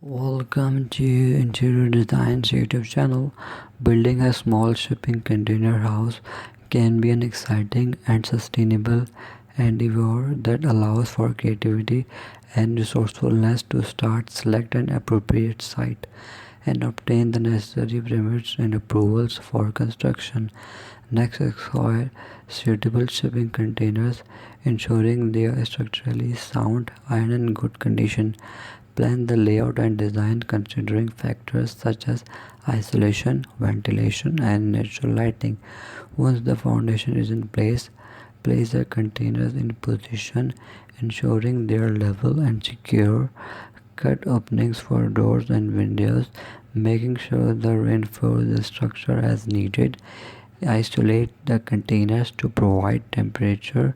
Welcome to Interior Design's YouTube channel. Building a small shipping container house can be an exciting and sustainable endeavor that allows for creativity and resourcefulness to start, select an appropriate site, and obtain the necessary permits and approvals for construction. Next, explore suitable shipping containers, ensuring they are structurally sound and in good condition. Plan the layout and design considering factors such as isolation, ventilation, and natural lighting. Once the foundation is in place the containers in position, ensuring they are level and secure. Cut openings for doors and windows, making sure the reinforce the structure as needed. Isolate the containers to provide temperature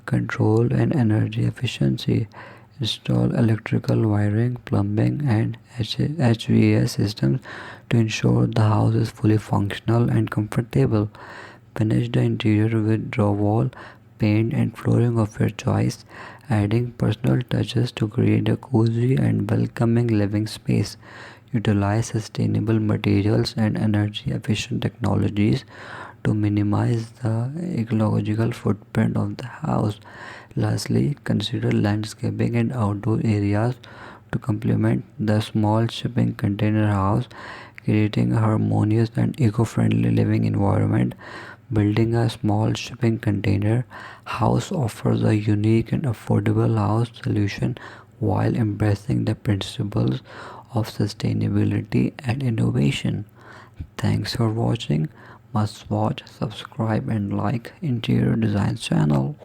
control and energy efficiency. Install electrical wiring, plumbing, and HVAC systems to ensure the house is fully functional and comfortable. Finish the interior with drywall, paint, and flooring of your choice, adding personal touches to create a cozy and welcoming living space. Utilize sustainable materials and energy efficient technologies to minimize the ecological footprint of the house. Lastly, consider landscaping and outdoor areas to complement the small shipping container house, creating a harmonious and eco-friendly living environment. Building a small shipping container house offers a unique and affordable house solution while embracing the principles of sustainability and innovation. Thanks for watching. Must watch, subscribe, and like Interior Design channel.